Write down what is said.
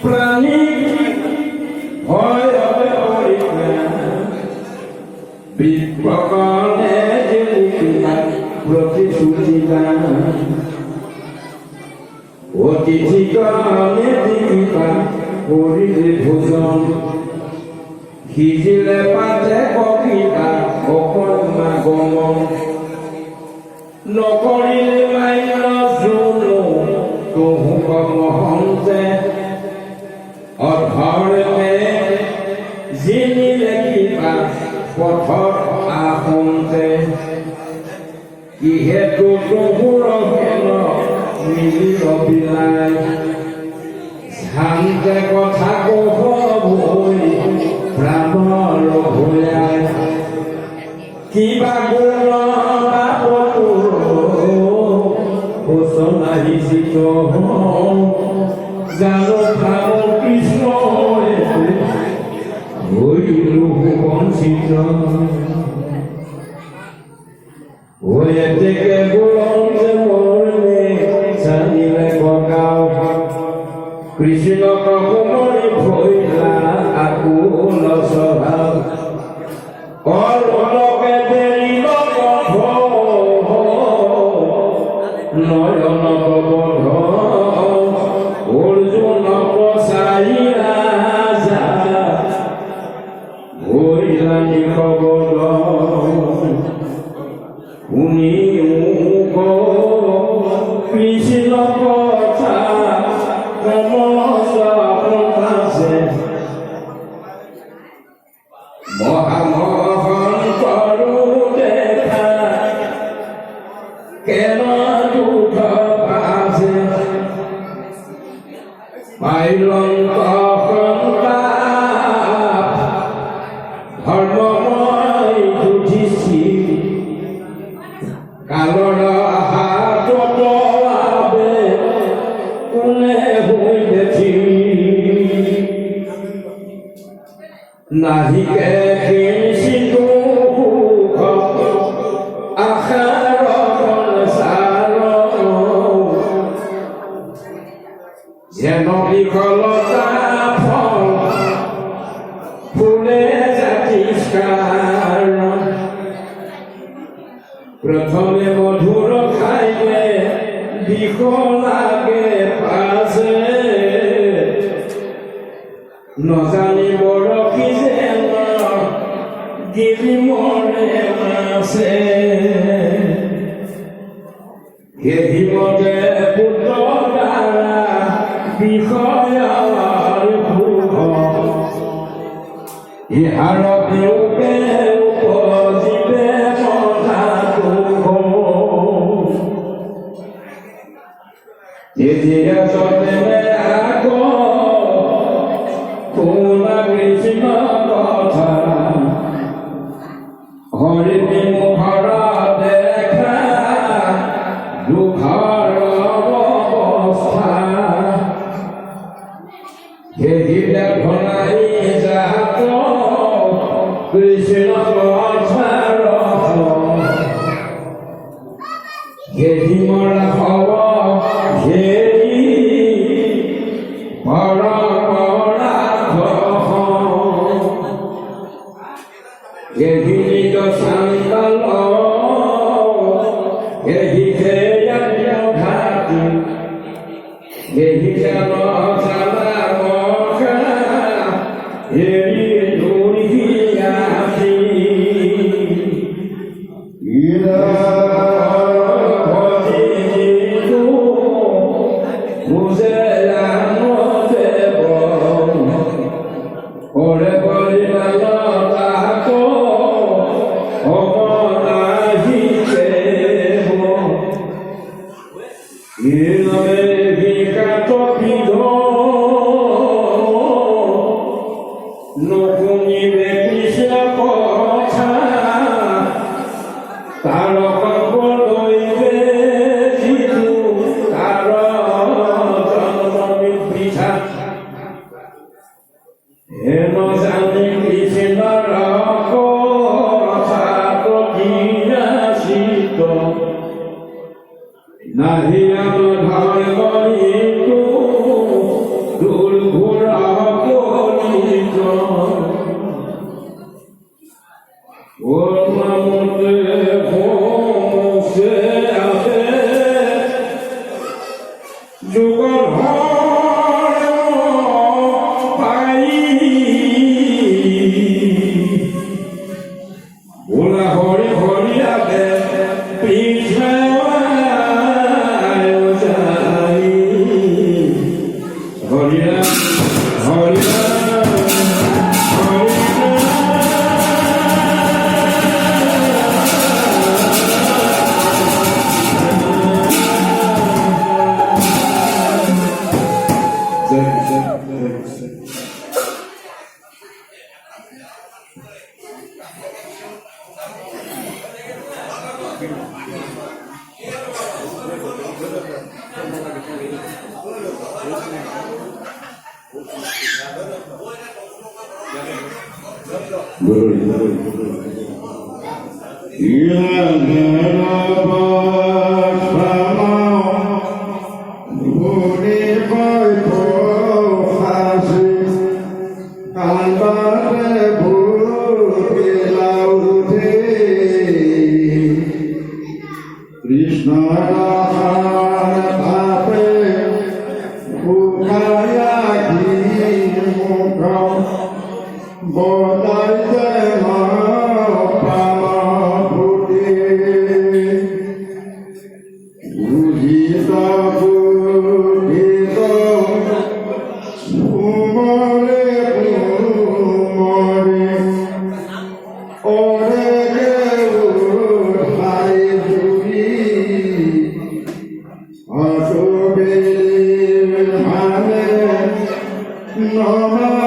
প্রাণী হয় বিপ্রকরণে প্রতিশ্রুতি অতিথি কালে দীপিকা করিলে ভোজন সিজিলে পাতে কবিতা অকন্যা গমন নকৰিলে মান্য জুনো তহু কমহন্তে অধৰে জিনিলে কিবা পথত আহোঁতে ইহেতু তহুৰ হেন মিলি অবিলাই শান্তে কথা কব ভৈ প্ৰাণৰ ভয়াই কিবা গুণ আহিছিত জানো ভাব কৃষ্ণ হইলু বঞ্চিত হয়ে থেকে বুলন্দে মরলে জানিলে বগাও কৃষ্ণ কমরি ভইলা আকুল স্বভাব অলকে দেরিল পথ নয়ন বধ অর্জুন প্রসাই রাজা হইলা নিকবল শুনি মুখ কৃষ্ণ কথা ক্রমশে মহামোহন করু দেখা কেন দুঃখ পাশে পাইলন তখন ধর্মময় বুঝিছি কালর হাতত আবে কোনে হইতেছি নাহিকে কিঞ্চিতু সুখ আশার সংসার যেন বিফলতা ফল ফুলে জাতিষ্কার প্রথমে মধুর খাইলে বিষ লাগে পাশে নজানিব রখি যেন গিরি মরে মাসে এহিমতে পুত্ৰ দ্বাৰা বিষয়াৰ ভোগ ইহাৰ বিয়োগে উপজিবে মহা দুখ তেতিয়া চলে আগ শুনা কৃষ্ণ কথা হৰি মোহৰ দেখা দুখৰ অৱস্থা সেহিলে ভনাই যাত কৃষ্ণ কথাৰ সেহি মৰা হব ঘেৰি এহি নিজ চান্দল এহি ঘাটি এহি জান জানা মখা এৰি দৌৰি আহি বুজে দেব ওরে বলিলাল তাক অমনাহি দেব ইনমে বিকাত বিধ নকুনিবে কৃষ্ণ কথা তার কল্প লইবে জিতু তার জন্ম বিবৃথা হেন জানি কৃষ্ণর কথা প্রতিনাশিত নাহি ধর্ম দূর ঘোরা করিত ওর নামতে ঘুমছে আছে যুগল পাই ওলা হরি হরিয়াতে পিছে হরিয়া হরিয়া Noma